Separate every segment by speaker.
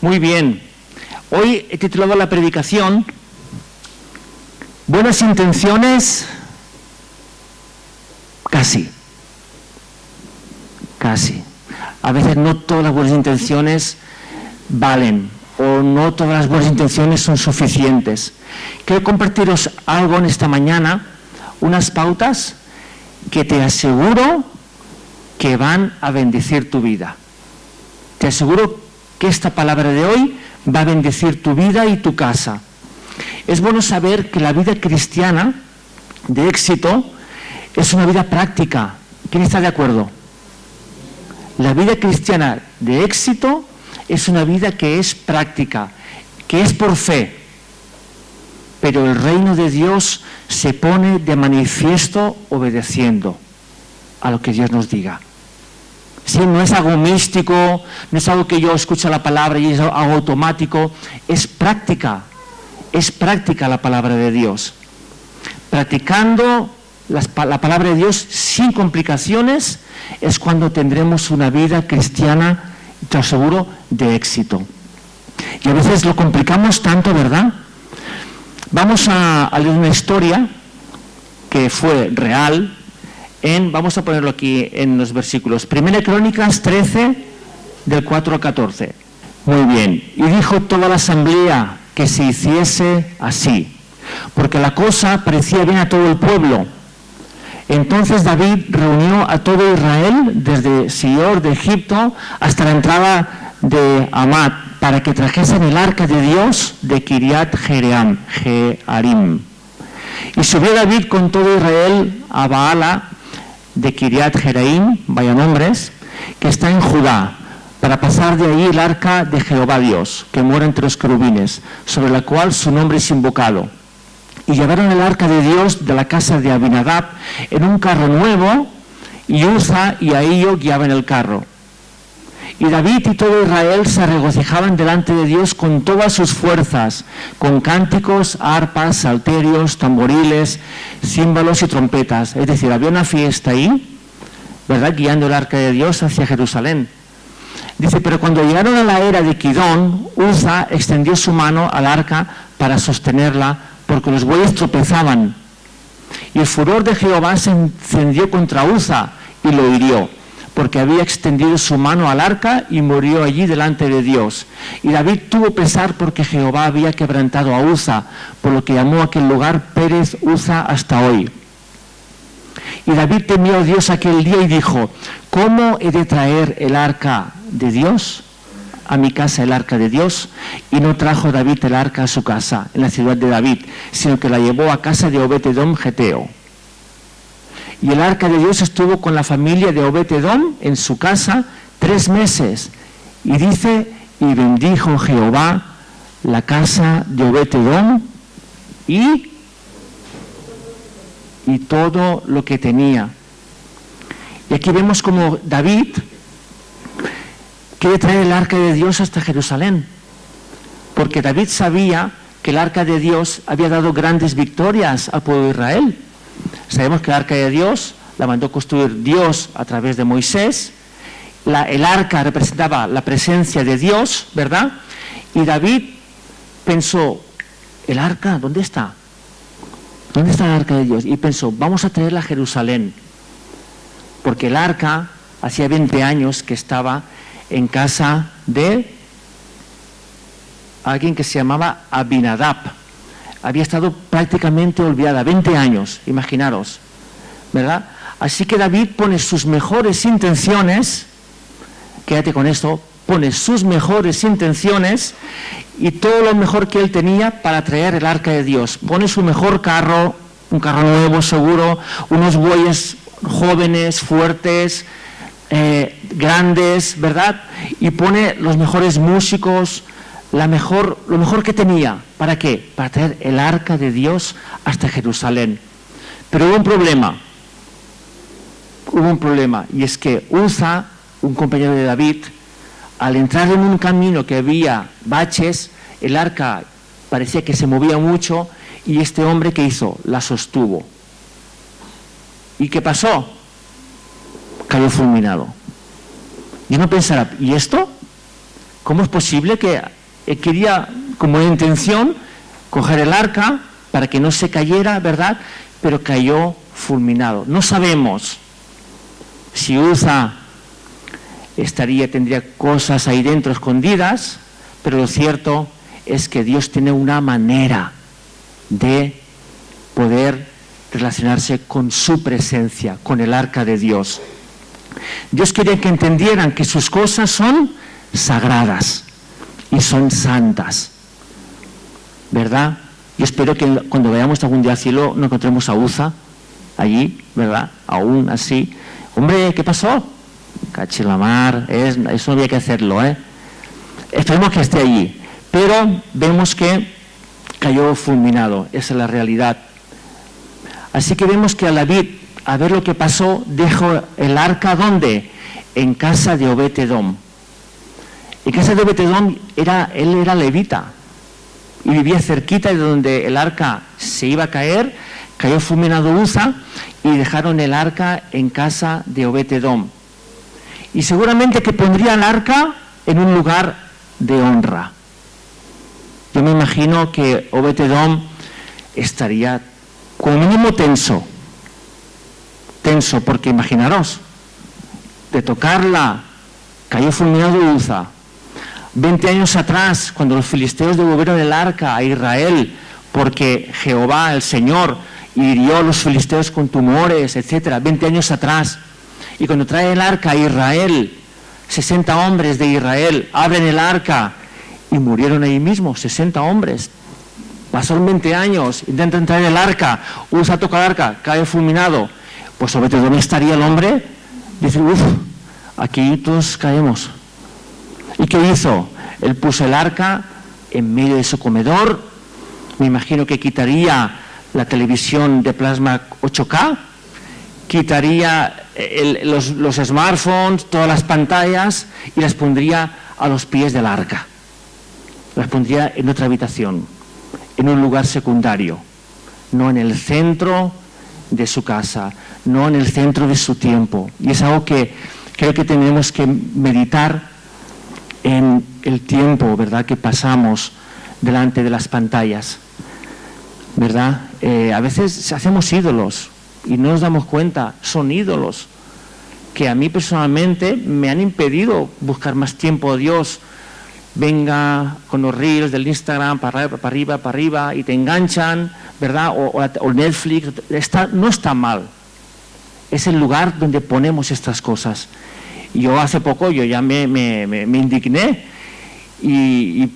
Speaker 1: Muy bien. Hoy he titulado la predicación Buenas intenciones, casi. A veces no todas las buenas intenciones valen o no todas las buenas intenciones son suficientes. Quiero compartiros algo en esta mañana, unas pautas que te aseguro que van a bendecir tu vida. Te aseguro que esta palabra de hoy va a bendecir tu vida y tu casa. Es bueno saber que la vida cristiana de éxito es una vida práctica. ¿Quién está de acuerdo? La vida cristiana de éxito es una vida que es práctica, que es por fe. Pero el reino de Dios se pone de manifiesto obedeciendo a lo que Dios nos diga. Sí, no es algo místico, no es algo que yo escucho la palabra y es algo automático, es práctica la palabra de Dios. Practicando la palabra de Dios sin complicaciones es cuando tendremos una vida cristiana, te aseguro, de éxito. Y a veces lo complicamos tanto, ¿verdad? Vamos a leer una historia que fue real. Vamos a ponerlo aquí en los versículos. Primera Crónicas 13, del 4 al 14. Muy bien. Y dijo toda la asamblea que se hiciese así, porque la cosa parecía bien a todo el pueblo. Entonces David reunió a todo Israel, desde Sior de Egipto hasta la entrada de Hamat, para que trajesen el arca de Dios de Kiriat Jearim. Y subió David con todo Israel a Baala de Kiriat Jearim, vaya nombres, que está en Judá, para pasar de ahí el arca de Jehová Dios, que mora entre los querubines, sobre la cual su nombre es invocado. Y llevaron el arca de Dios de la casa de Abinadab en un carro nuevo, y Uza y Ahío guiaban el carro. Y David y todo Israel se regocijaban delante de Dios con todas sus fuerzas, con cánticos, arpas, salterios, tamboriles, címbalos y trompetas. Es decir, había una fiesta ahí, ¿verdad?, guiando el arca de Dios hacia Jerusalén. Dice, pero cuando llegaron a la era de Kidón, Uza extendió su mano al arca para sostenerla, porque los bueyes tropezaban. Y el furor de Jehová se encendió contra Uza y lo hirió, porque había extendido su mano al arca y murió allí delante de Dios. Y David tuvo pesar porque Jehová había quebrantado a Uza, por lo que llamó a aquel lugar Pérez Uza hasta hoy. Y David temió a Dios aquel día y dijo, ¿cómo he de traer el arca de Dios a mi casa, el arca de Dios? Y no trajo David el arca a su casa, en la ciudad de David, sino que la llevó a casa de Obed-edom geteo. Y el arca de Dios estuvo con la familia de Obed-edom en su casa 3 meses. Y dice, y bendijo Jehová la casa de Obed-edom y todo lo que tenía. Y aquí vemos como David quiere traer el arca de Dios hasta Jerusalén, porque David sabía que el arca de Dios había dado grandes victorias al pueblo de Israel. Sabemos que el arca de Dios la mandó construir Dios a través de Moisés. El arca representaba la presencia de Dios, ¿verdad? Y David pensó, ¿el arca dónde está? ¿Dónde está el arca de Dios? Y pensó, vamos a traerla a Jerusalén, porque el arca hacía 20 años que estaba en casa de alguien que se llamaba Abinadab. Había estado prácticamente olvidada, 20 años, imaginaros, ¿verdad? Así que David pone sus mejores intenciones, quédate con esto, pone sus mejores intenciones y todo lo mejor que él tenía para traer el arca de Dios. Pone su mejor carro, un carro nuevo seguro, unos bueyes jóvenes, fuertes, grandes, ¿verdad? Y pone los mejores músicos, lo mejor que tenía. ¿Para qué? Para traer el arca de Dios hasta Jerusalén. Pero hubo un problema, y es que Uza, un compañero de David, al entrar en un camino que había baches, el arca parecía que se movía mucho, y este hombre, ¿qué hizo? La sostuvo. ¿Y qué pasó? Cayó fulminado. Y uno pensará, ¿y esto? ¿Cómo es posible que quería, como intención, coger el arca para que no se cayera, ¿verdad? Pero cayó fulminado. No sabemos si Uza tendría cosas ahí dentro escondidas, pero lo cierto es que Dios tiene una manera de poder relacionarse con su presencia, con el arca de Dios. Dios quería que entendieran que sus cosas son sagradas y son santas, ¿verdad? Yo espero que cuando vayamos algún día al cielo no encontremos a Uza allí, ¿verdad? Aún así. Hombre, ¿qué pasó? Cachilamar, eso no había que hacerlo, ¿eh? Esperemos que esté allí. Pero vemos que cayó fulminado, esa es la realidad. Así que vemos que a David, a ver lo que pasó, dejó el arca, ¿dónde? En casa de Obed-edom. En casa de Obed-edom él era levita y vivía cerquita de donde el arca se iba a caer. Cayó fulminado Uza y dejaron el arca en casa de Obed-edom. Y seguramente que pondría el arca en un lugar de honra. Yo me imagino que Obed-edom estaría como mínimo tenso, porque imaginaros, de tocarla, cayó fulminado Uza. 20 años atrás, cuando los filisteos devolvieron el arca a Israel, porque Jehová, el Señor, hirió a los filisteos con tumores, etcétera, 20 años atrás. Y cuando trae el arca a Israel, 60 hombres de Israel abren el arca y murieron ahí mismo, 60 hombres. Pasaron 20 años, intentan traer el arca, Uza toca el arca, cae fulminado. Pues sobre todo, ¿dónde estaría el hombre? Dice, aquí todos caemos. ¿Y qué hizo? Él puso el arca en medio de su comedor. Me imagino que quitaría la televisión de plasma 8K, quitaría los smartphones, todas las pantallas y las pondría a los pies del arca. Las pondría en otra habitación, en un lugar secundario, no en el centro de su casa, no en el centro de su tiempo. Y es algo que creo que tenemos que meditar en el tiempo, ¿verdad?, que pasamos delante de las pantallas, ¿verdad? A veces hacemos ídolos y no nos damos cuenta, son ídolos que a mí personalmente me han impedido buscar más tiempo a Dios. Venga con los reels del Instagram para arriba y te enganchan, ¿verdad? O Netflix, no está mal. Es el lugar donde ponemos estas cosas. Yo hace poco ya me indigné y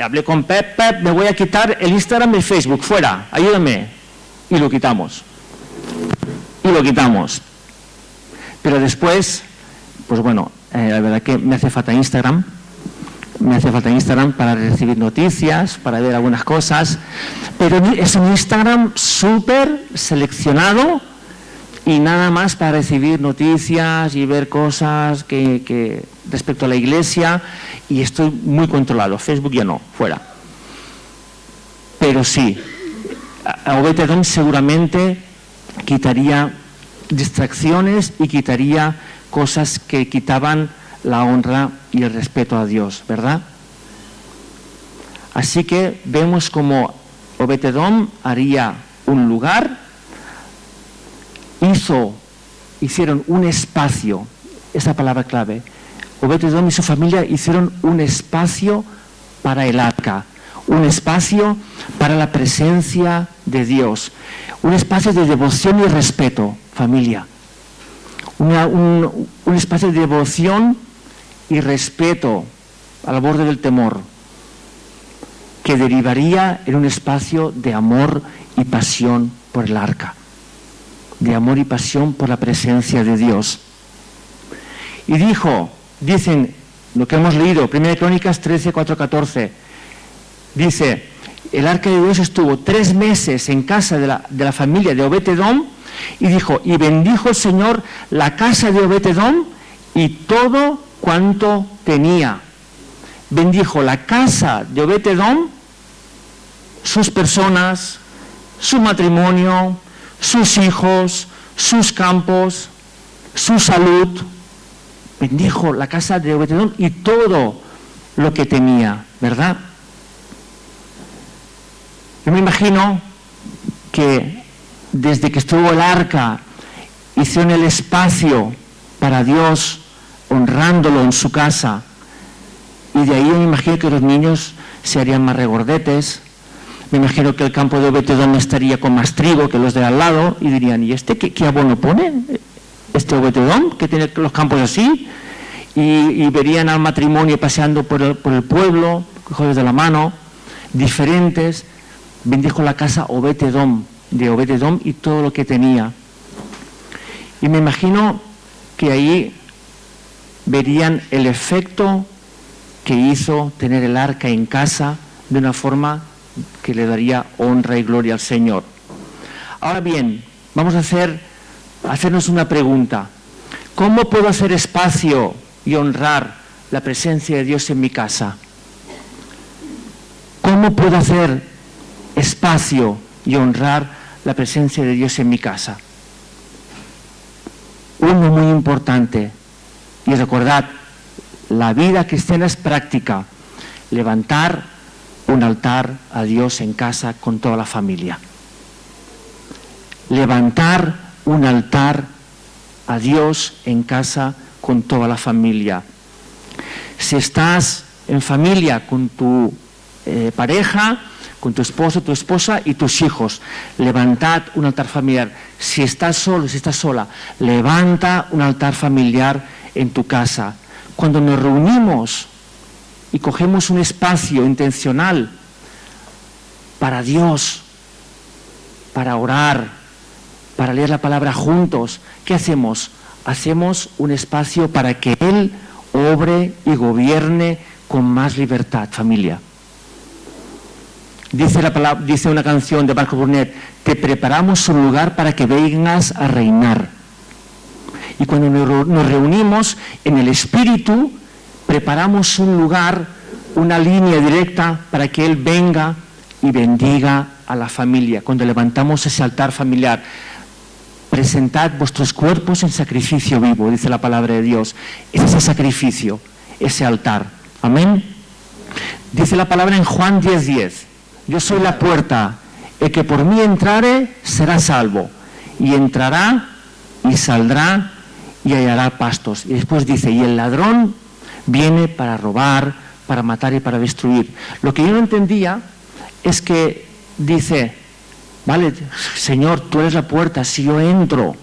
Speaker 1: hablé con Pep, me voy a quitar el Instagram y el Facebook, fuera, ayúdame. Y lo quitamos. Pero después, pues bueno, la verdad que me hace falta Instagram. Me hace falta Instagram para recibir noticias, para ver algunas cosas, pero es un Instagram súper seleccionado y nada más para recibir noticias y ver cosas que respecto a la iglesia, y estoy muy controlado. Facebook ya no, fuera. Pero sí, a Obed-edom seguramente quitaría distracciones y quitaría cosas que quitaban la honra y el respeto a Dios, ¿verdad? Así que vemos como Obed-edom haría un lugar, hicieron un espacio, esa palabra clave. Obed-edom y su familia hicieron un espacio para el arca, un espacio para la presencia de Dios, un espacio de devoción y respeto, familia, un espacio de devoción y respeto al borde del temor, que derivaría en un espacio de amor y pasión por el arca, de amor y pasión por la presencia de Dios. Y dicen lo que hemos leído, 1 Crónicas 13, 4, 14, dice, el arca de Dios estuvo 3 meses en casa de la familia de Obed-edom, y dijo, y bendijo el Señor la casa de Obed-edom y todo cuanto tenía. Bendijo la casa de Obed-edom, sus personas, su matrimonio, sus hijos, sus campos, su salud. Bendijo la casa de Obed-edom y todo lo que tenía, ¿verdad? Yo me imagino que desde que estuvo el arca, hicieron el espacio para Dios, honrándolo en su casa. Y de ahí yo me imagino que los niños se harían más regordetes. Me imagino que el campo de Obed-Edom estaría con más trigo que los de al lado y dirían, ¿y este qué abono pone? ¿Este Obed-Edom que tiene los campos así? Y verían al matrimonio paseando por el pueblo, cogidos de la mano, diferentes. Bendijo la casa Obed-Edom, de Obed-Edom y todo lo que tenía. Y me imagino que ahí verían el efecto que hizo tener el arca en casa de una forma que le daría honra y gloria al Señor. Ahora bien, vamos a hacernos una pregunta. ¿Cómo puedo hacer espacio y honrar la presencia de Dios en mi casa? ¿Cómo puedo hacer espacio y honrar la presencia de Dios en mi casa? Uno muy importante, y recordad, la vida cristiana es práctica, levantar un altar a Dios en casa con toda la familia. Levantar un altar a Dios en casa con toda la familia. Si estás en familia con tu pareja, con tu esposo, tu esposa y tus hijos, levantad un altar familiar. Si estás solo, si estás sola, levanta un altar familiar en tu casa. Cuando nos reunimos y cogemos un espacio intencional para Dios, para orar, para leer la palabra juntos, ¿qué hacemos? Hacemos un espacio para que Él obre y gobierne con más libertad, familia. Dice una canción de Marco Burnet, te preparamos un lugar para que vengas a reinar. Y cuando nos reunimos en el Espíritu, preparamos un lugar, una línea directa para que Él venga y bendiga a la familia. Cuando levantamos ese altar familiar, presentad vuestros cuerpos en sacrificio vivo, dice la palabra de Dios. Es ese sacrificio, ese altar. Amén. Dice la palabra en Juan 10:10. Yo soy la puerta, el que por mí entrare será salvo, y entrará y saldrá y hallará pastos. Y después dice, y el ladrón viene para robar, para matar y para destruir. Lo que yo no entendía es que dice, vale, Señor, tú eres la puerta, si yo entro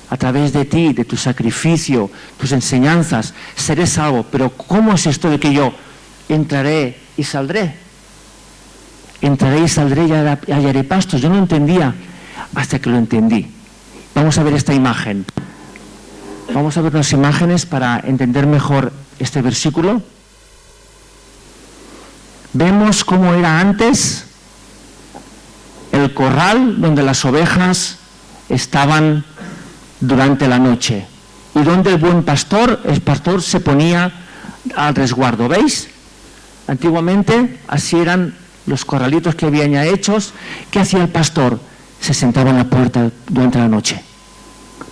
Speaker 1: a través de ti, de tu sacrificio, tus enseñanzas, seré salvo. Pero ¿cómo es esto de que yo entraré y saldré? Entraré y saldré y hallaré pastos. Yo no entendía hasta que lo entendí. Vamos a ver esta imagen. Vamos a ver unas imágenes para entender mejor este versículo. Vemos cómo era antes el corral donde las ovejas estaban durante la noche y donde el pastor se ponía al resguardo. ¿Veis? Antiguamente así eran los corralitos que habían ya hechos. ¿Qué hacía el pastor? Se sentaba en la puerta durante la noche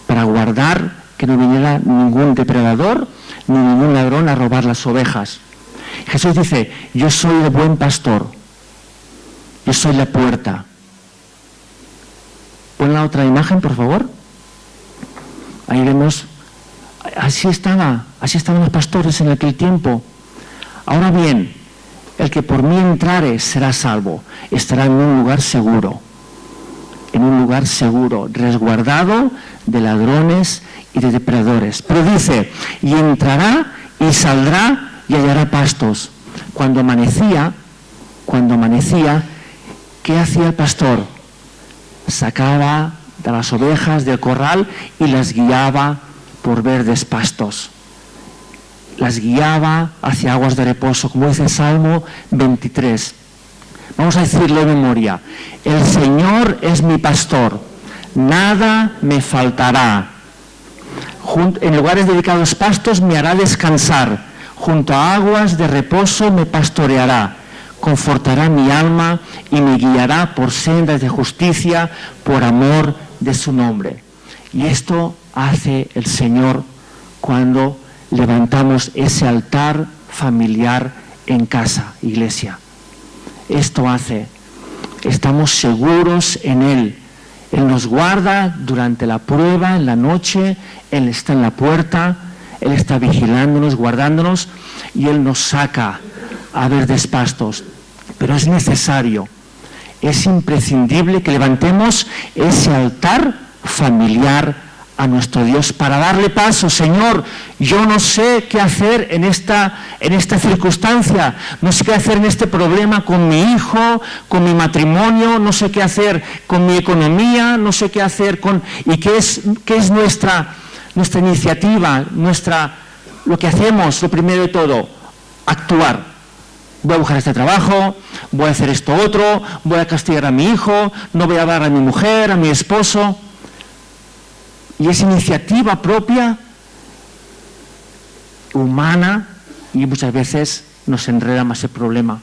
Speaker 1: para guardar que no viniera ningún depredador ni ningún ladrón a robar las ovejas. Jesús dice, yo soy el buen pastor, yo soy la puerta. Pon la otra imagen, por favor. Ahí vemos, así estaban los pastores en aquel tiempo. Ahora bien, el que por mí entrare será salvo, estará en un lugar seguro, resguardado de ladrones y de depredadores. Pero dice, y entrará y saldrá y hallará pastos. Cuando amanecía, ¿qué hacía el pastor? Sacaba de las ovejas del corral y las guiaba por verdes pastos. Las guiaba hacia aguas de reposo, como dice el Salmo 23. Vamos a decirlo de memoria. El Señor es mi pastor, nada me faltará. En lugares dedicados a pastos me hará descansar, junto a aguas de reposo me pastoreará. Confortará mi alma y me guiará por sendas de justicia, por amor de su nombre. Y esto hace el Señor cuando levantamos ese altar familiar en casa, iglesia. Esto hace. Estamos seguros en Él. Él nos guarda durante la prueba, en la noche. Él está en la puerta. Él está vigilándonos, guardándonos. Y Él nos saca a ver despastos. Pero es necesario, es imprescindible que levantemos ese altar familiar a nuestro Dios para darle paso. Señor, yo no sé qué hacer en esta circunstancia, no sé qué hacer en este problema con mi hijo, con mi matrimonio, no sé qué hacer con mi economía, no sé qué hacer con... ¿Y qué es nuestra iniciativa, lo que hacemos, lo primero de todo? Actuar. Voy a buscar este trabajo, voy a hacer esto otro, voy a castigar a mi hijo, no voy a hablar a mi mujer, a mi esposo. Y es iniciativa propia, humana, y muchas veces nos enreda más el problema.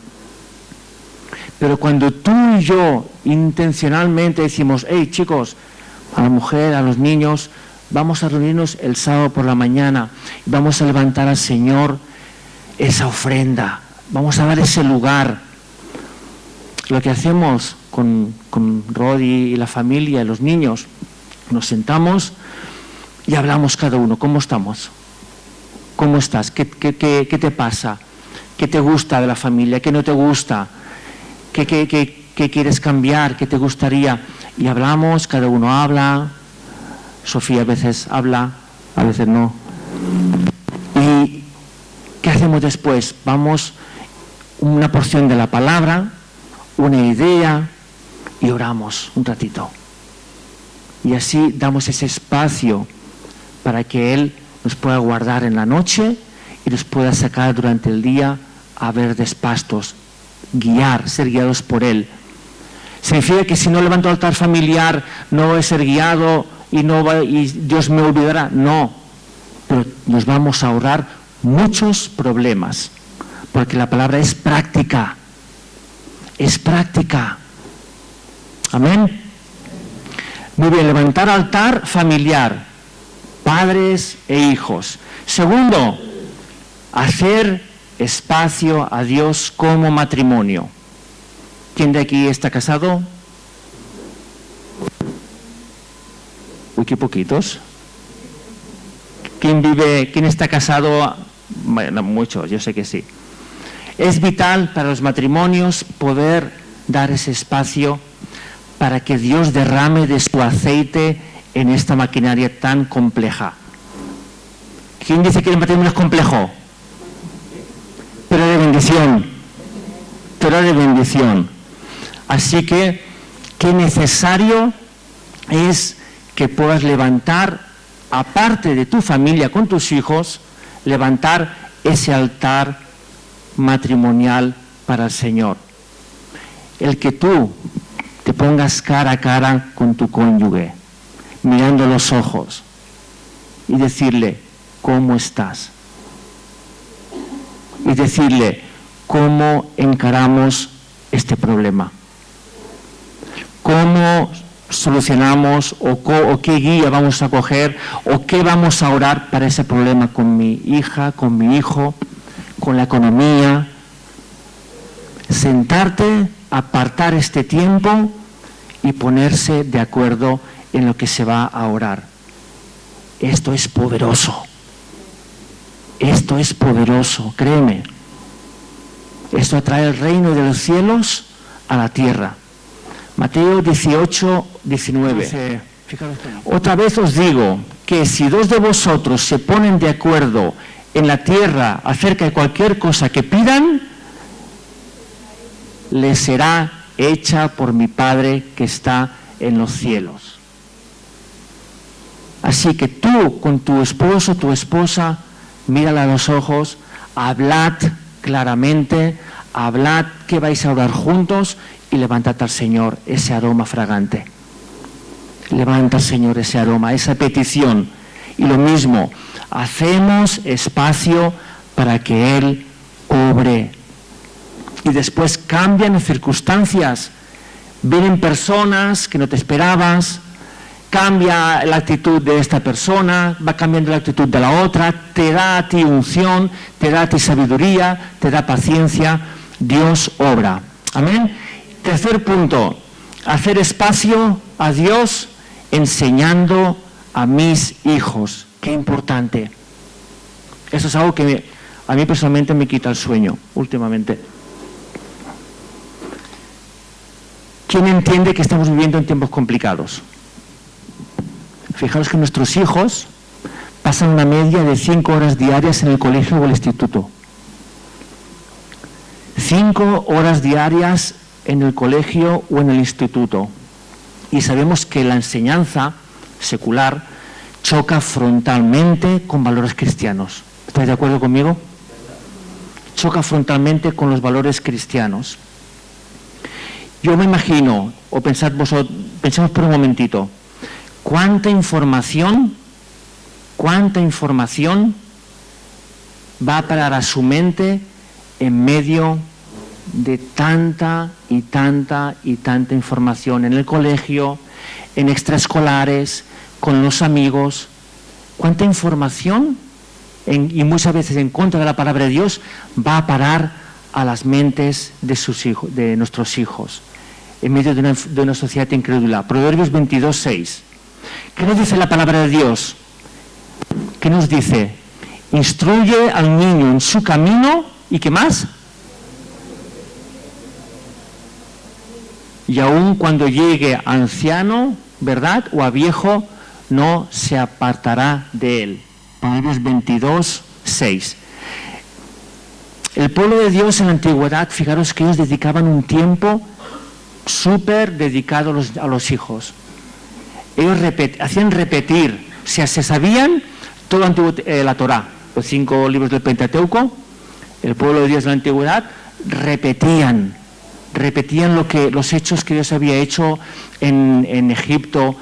Speaker 1: Pero cuando tú y yo intencionalmente decimos, hey chicos, a la mujer, a los niños, vamos a reunirnos el sábado por la mañana, y vamos a levantar al Señor esa ofrenda, vamos a dar ese lugar. Lo que hacemos con Rodi y la familia y los niños, nos sentamos y hablamos cada uno. ¿Cómo estamos? ¿Cómo estás? ¿Qué te pasa? ¿Qué te gusta de la familia? ¿Qué no te gusta? ¿Qué quieres cambiar? ¿Qué te gustaría? Y hablamos, cada uno habla. Sofía a veces habla, a veces no. ¿Y qué hacemos después? Vamos una porción de la palabra, una idea, y oramos un ratito. Y así damos ese espacio para que Él nos pueda guardar en la noche y nos pueda sacar durante el día a ver despastos, guiar, ser guiados por Él. ¿Significa que si no levanto el altar familiar no voy a ser guiado y Dios me olvidará? No, pero nos vamos a ahorrar muchos problemas, porque la palabra es práctica. Es práctica. Amén. Muy bien, levantar altar familiar, padres e hijos. Segundo, hacer espacio a Dios como matrimonio. ¿Quién de aquí está casado? Uy, qué poquitos. ¿Quién está casado? Bueno, muchos, yo sé que sí. Es vital para los matrimonios poder dar ese espacio para que Dios derrame de su aceite en esta maquinaria tan compleja. ¿Quién dice que el matrimonio es complejo? Pero de bendición. Pero de bendición. Así que, qué necesario es que puedas levantar, aparte de tu familia con tus hijos, levantar ese altar matrimonial para el Señor. El que tú te pongas cara a cara con tu cónyuge, mirando los ojos y decirle, ¿cómo estás? Y decirle, ¿cómo encaramos este problema? ¿Cómo solucionamos o qué guía vamos a coger o qué vamos a orar para ese problema con mi hija, con mi hijo, con la economía? Sentarte, apartar este tiempo y ponerse de acuerdo en lo que se va a orar. Esto es poderoso. Esto es poderoso, créeme. Esto atrae el reino de los cielos a la tierra. Mateo 18, 19. Otra vez os digo que si dos de vosotros se ponen de acuerdo en la tierra acerca de cualquier cosa que pidan, les será hecha por mi Padre que está en los cielos. Así que tú con tu esposo, tu esposa, mírala a los ojos, hablad claramente, hablad que vais a orar juntos y levantad al Señor ese aroma fragante. Levanta al Señor ese aroma, esa petición. Y lo mismo, hacemos espacio para que Él obre. Y después cambian las circunstancias. Vienen personas que no te esperabas, cambia la actitud de esta persona, va cambiando la actitud de la otra, te da a ti unción, te da a ti sabiduría, te da paciencia. Dios obra. Amén. Tercer punto, hacer espacio a Dios enseñando a mis hijos. Qué importante. Eso es algo que a mí personalmente me quita el sueño últimamente. ¿Quién entiende que estamos viviendo en tiempos complicados? Fijaros que nuestros hijos pasan una media de 5 horas diarias en el colegio o el instituto. 5 horas diarias en el colegio o en el instituto. Y sabemos que la enseñanza secular choca frontalmente con valores cristianos. ¿Estáis de acuerdo conmigo? Choca frontalmente con los valores cristianos. Yo me imagino, o pensemos por un momentito, ¿cuánta información va a parar a su mente en medio de tanta y tanta y tanta información en el colegio, en extraescolares, con los amigos? ¿Cuánta información, y muchas veces en contra de la palabra de Dios, va a parar a las mentes de nuestros hijos, en medio de una sociedad incrédula? Proverbios 22:6. ¿Qué nos dice la palabra de Dios? ¿Qué nos dice? Instruye al niño en su camino, ¿y qué más? Y aun cuando llegue a anciano, ¿verdad?, o a viejo, no se apartará de él. Proverbios 22:6. El pueblo de Dios en la antigüedad, fijaros que ellos dedicaban un tiempo súper dedicado a los hijos. Ellos hacían repetir, o sea, se sabían todo la Torá, los 5 libros del Pentateuco. El pueblo de Dios en la antigüedad repetían los hechos que Dios había hecho en Egipto,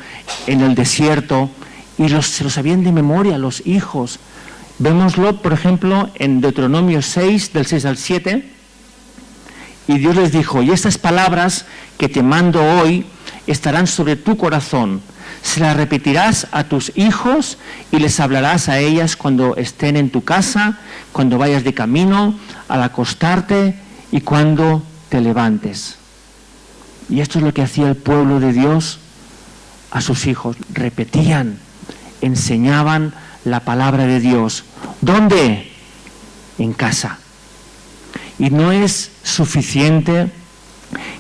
Speaker 1: en el desierto, y se los sabían de memoria los hijos. Vémoslo, por ejemplo, en Deuteronomio 6, del 6 al 7, y Dios les dijo: y estas palabras que te mando hoy estarán sobre tu corazón, se las repetirás a tus hijos y les hablarás a ellas cuando estén en tu casa, cuando vayas de camino, al acostarte y cuando te levantes. Y esto es lo que hacía el pueblo de Dios a sus hijos: repetían, enseñaban la palabra de Dios. ¿Dónde? En casa. Y no es suficiente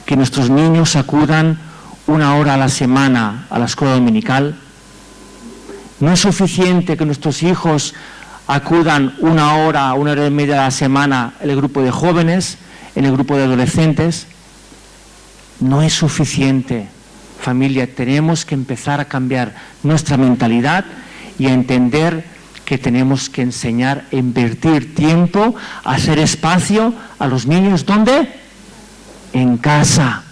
Speaker 1: que nuestros niños acudan 1 hora a la semana a la escuela dominical. No es suficiente que nuestros hijos acudan 1 hora, 1 hora y media a la semana en el grupo de jóvenes, en el grupo de adolescentes. No es suficiente, familia. Tenemos que empezar a cambiar nuestra mentalidad y a entender que tenemos que enseñar a invertir tiempo, a hacer espacio a los niños. ¿Dónde? En casa.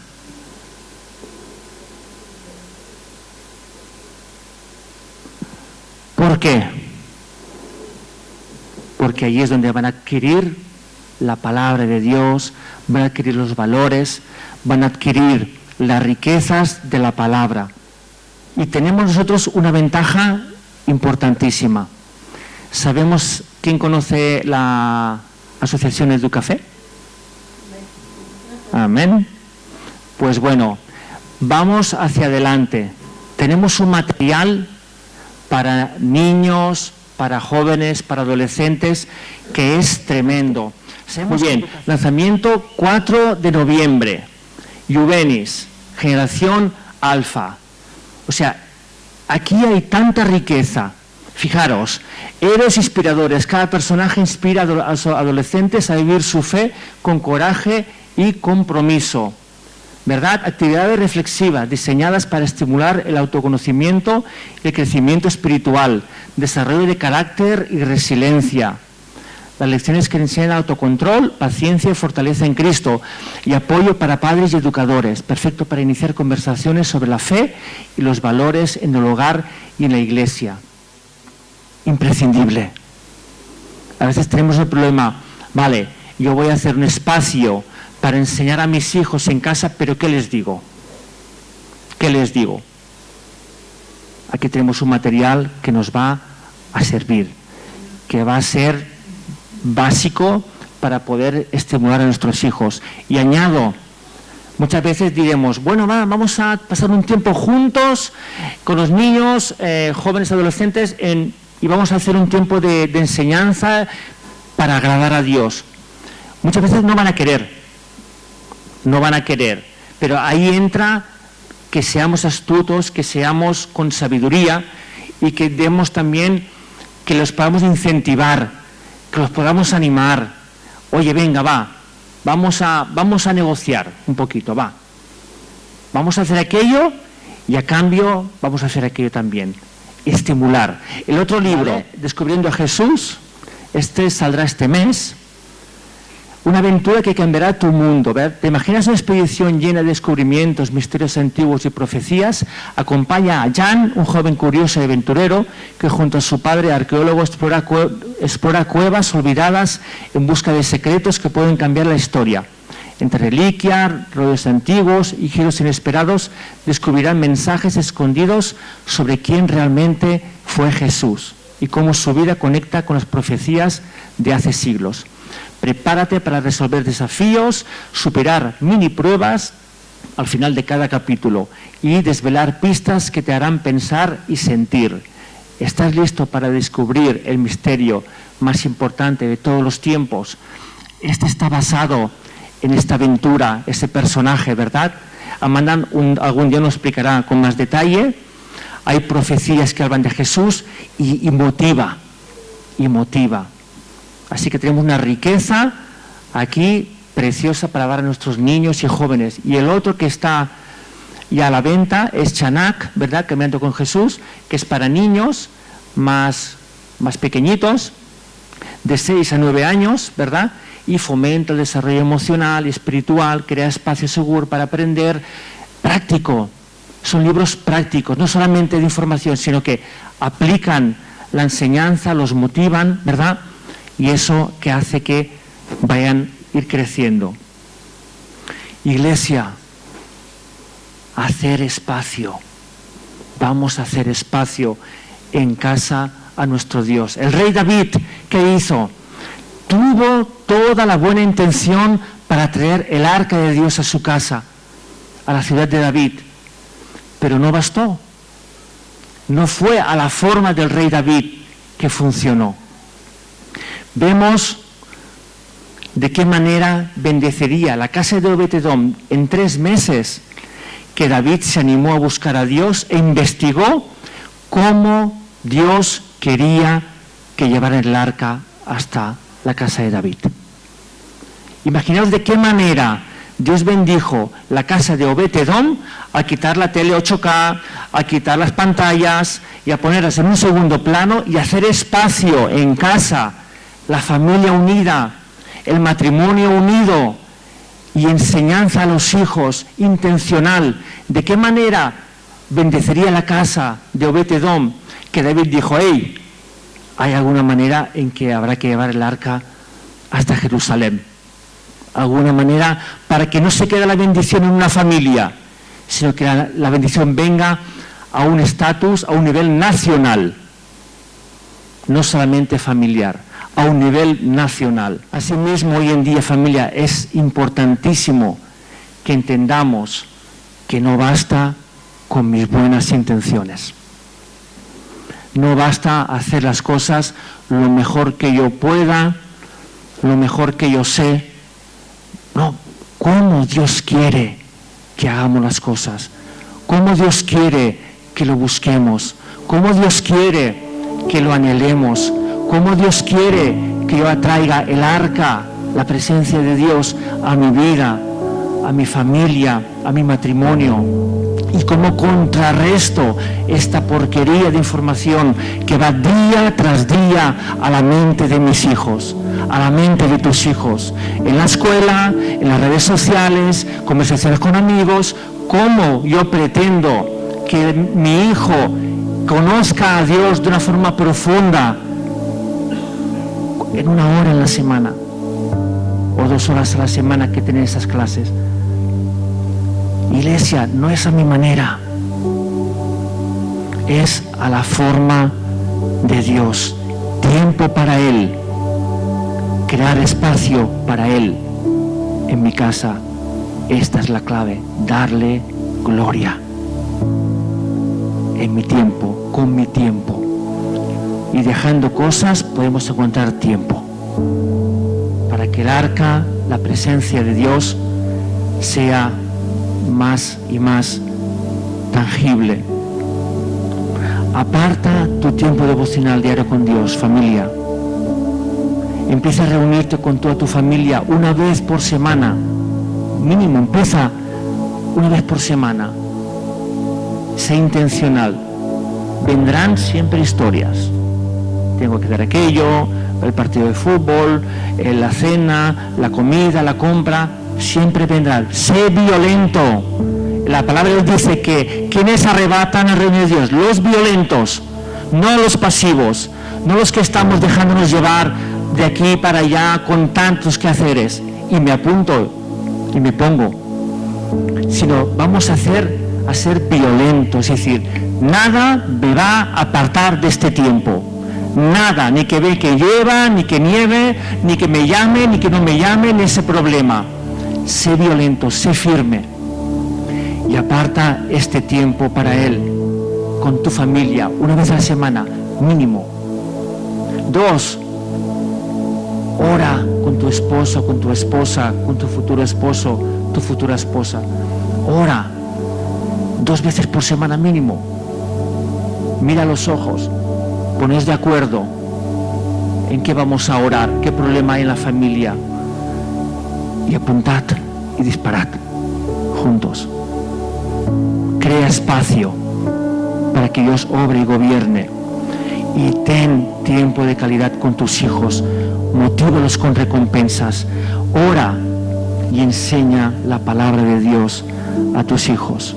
Speaker 1: ¿Por qué? Porque allí es donde van a adquirir la palabra de Dios, van a adquirir los valores, van a adquirir las riquezas de la palabra. Y tenemos nosotros una ventaja importantísima. ¿Sabemos quién conoce la Asociación Educafé? Amén. Pues bueno, vamos hacia adelante. Tenemos un material para niños, para jóvenes, para adolescentes, que es tremendo. Muy bien, lanzamiento 4 de noviembre. Juvenis, generación alfa. O sea, aquí hay tanta riqueza. Fijaros, héroes inspiradores. Cada personaje inspira a los adolescentes a vivir su fe con coraje y compromiso. ¿Verdad? Actividades reflexivas diseñadas para estimular el autoconocimiento y el crecimiento espiritual, desarrollo de carácter y resiliencia. Las lecciones que enseñan autocontrol, paciencia y fortaleza en Cristo, y apoyo para padres y educadores, perfecto para iniciar conversaciones sobre la fe y los valores en el hogar y en la iglesia. Imprescindible. A veces tenemos el problema, vale, yo voy a hacer un espacio para enseñar a mis hijos en casa, pero ¿qué les digo? ¿Qué les digo? Aquí tenemos un material que nos va a servir, que va a ser básico para poder estimular a nuestros hijos. Y añado, muchas veces diremos, bueno, vamos a pasar un tiempo juntos con los niños, jóvenes, adolescentes, y vamos a hacer un tiempo de enseñanza para agradar a Dios. Muchas veces no van a querer, pero ahí entra que seamos astutos, que seamos con sabiduría y que demos también, que los podamos incentivar, que los podamos animar. Oye, venga, vamos a negociar un poquito, vamos a hacer aquello y a cambio vamos a hacer aquello también. Estimular. El otro libro, Descubriendo a Jesús, saldrá este mes. Una aventura que cambiará tu mundo. ¿Te imaginas una expedición llena de descubrimientos, misterios antiguos y profecías? Acompaña a Jan, un joven curioso y aventurero, que junto a su padre, arqueólogo, explora cuevas olvidadas en busca de secretos que pueden cambiar la historia. Entre reliquias, rollos antiguos y giros inesperados, descubrirán mensajes escondidos sobre quién realmente fue Jesús y cómo su vida conecta con las profecías de hace siglos. Prepárate para resolver desafíos, superar mini pruebas al final de cada capítulo y desvelar pistas que te harán pensar y sentir. ¿Estás listo para descubrir el misterio más importante de todos los tiempos? Este está basado en esta aventura, este personaje, ¿verdad? Amanda algún día nos explicará con más detalle. Hay profecías que hablan de Jesús y motiva. Así que tenemos una riqueza aquí preciosa para dar a nuestros niños y jóvenes. Y el otro que está ya a la venta es Chanak, ¿verdad? Caminando con Jesús, que es para niños más pequeñitos, de 6 a 9 años, ¿verdad? Y fomenta el desarrollo emocional y espiritual, crea espacio seguro para aprender, práctico. Son libros prácticos, no solamente de información, sino que aplican la enseñanza, los motivan, ¿verdad? Y eso que hace que vayan a ir creciendo. Iglesia, hacer espacio. Vamos a hacer espacio en casa a nuestro Dios. El rey David, ¿qué hizo? Tuvo toda la buena intención para traer el arca de Dios a su casa, a la ciudad de David. Pero no bastó. No fue a la forma del rey David que funcionó. Vemos de qué manera bendecería la casa de Obed-Edom en 3 meses, que David se animó a buscar a Dios e investigó cómo Dios quería que llevara el arca hasta la casa de David. Imaginaos de qué manera Dios bendijo la casa de Obed-Edom a quitar la tele 8K, a quitar las pantallas y a ponerlas en un segundo plano y hacer espacio en casa, la familia unida, el matrimonio unido y enseñanza a los hijos intencional. ¿De qué manera bendecería la casa de Obed-Edom? Que David dijo, hey, hay alguna manera en que habrá que llevar el arca hasta Jerusalén. Alguna manera para que no se quede la bendición en una familia, sino que la bendición venga a un estatus, a un nivel nacional, no solamente familiar, a un nivel nacional. Asimismo, hoy en día, familia, es importantísimo que entendamos que no basta con mis buenas intenciones. No basta hacer las cosas lo mejor que yo pueda, lo mejor que yo sé. No, cómo Dios quiere que hagamos las cosas, cómo Dios quiere que lo busquemos, cómo Dios quiere que lo anhelemos, cómo Dios quiere que yo atraiga el arca, la presencia de Dios a mi vida, a mi familia, a mi matrimonio. Y cómo contrarresto esta porquería de información que va día tras día a la mente de mis hijos, a la mente de tus hijos, en la escuela, en las redes sociales, conversaciones con amigos. Cómo yo pretendo que mi hijo conozca a Dios de una forma profunda en 1 hora en la semana o 2 horas a la semana que tienen esas clases. Iglesia, no es a mi manera, es a la forma de Dios. Tiempo para Él. Crear espacio para Él en mi casa. Esta es la clave. Darle gloria. En mi tiempo, con mi tiempo. Y dejando cosas podemos encontrar tiempo. Para que el arca, la presencia de Dios, sea más y más tangible. Aparta tu tiempo devocional diario con Dios, familia. Empieza a reunirte con toda tu familia una vez por semana. Mínimo, empieza una vez por semana. Sé intencional. Vendrán siempre historias. Tengo que dar aquello, el partido de fútbol, la cena, la comida, la compra. Siempre vendrán. Sé violento. La palabra de Dios dice que quienes arrebatan al reino de Dios, los violentos, no los pasivos, no los que estamos dejándonos llevar de aquí para allá con tantos quehaceres y me apunto y me pongo, sino vamos a ser violentos, es decir, nada me va a apartar de este tiempo, nada, ni que ve que lleva, ni que nieve, ni que me llame, ni que no me llame, ni ese problema. Sé violento, sé firme y aparta este tiempo para Él con tu familia una vez a la semana mínimo. 2, ora con tu esposo, con tu esposa, con tu futuro esposo, tu futura esposa. Ora 2 veces por semana mínimo. Mira a los ojos, poneos de acuerdo en qué vamos a orar, qué problema hay en la familia y apuntad y disparad juntos. Crea espacio para que Dios obre y gobierne y ten tiempo de calidad con tus hijos. Motívalos con recompensas. Ora y enseña la palabra de Dios a tus hijos.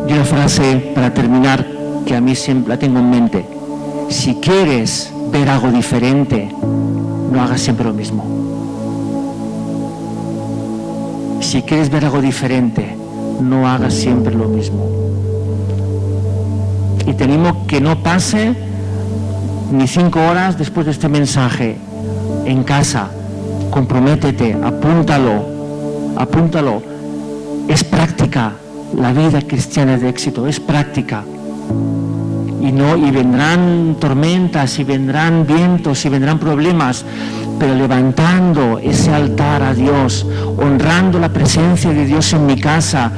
Speaker 1: Y una frase para terminar que a mí siempre la tengo en mente: si quieres ver algo diferente, no hagas siempre lo mismo. Si quieres ver algo diferente, no hagas siempre lo mismo. Y te animo que no pase ni 5 horas después de este mensaje en casa. Comprométete, apúntalo. Es práctica. La vida cristiana de éxito es práctica. Y vendrán tormentas, y vendrán vientos, y vendrán problemas, pero levantando ese altar a Dios, honrando la presencia de Dios en mi casa,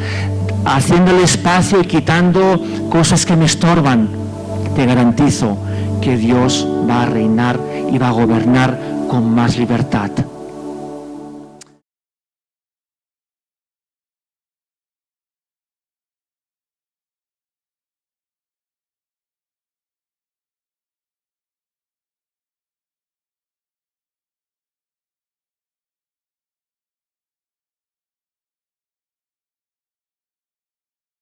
Speaker 1: haciéndole espacio y quitando cosas que me estorban, te garantizo que Dios va a reinar y va a gobernar con más libertad.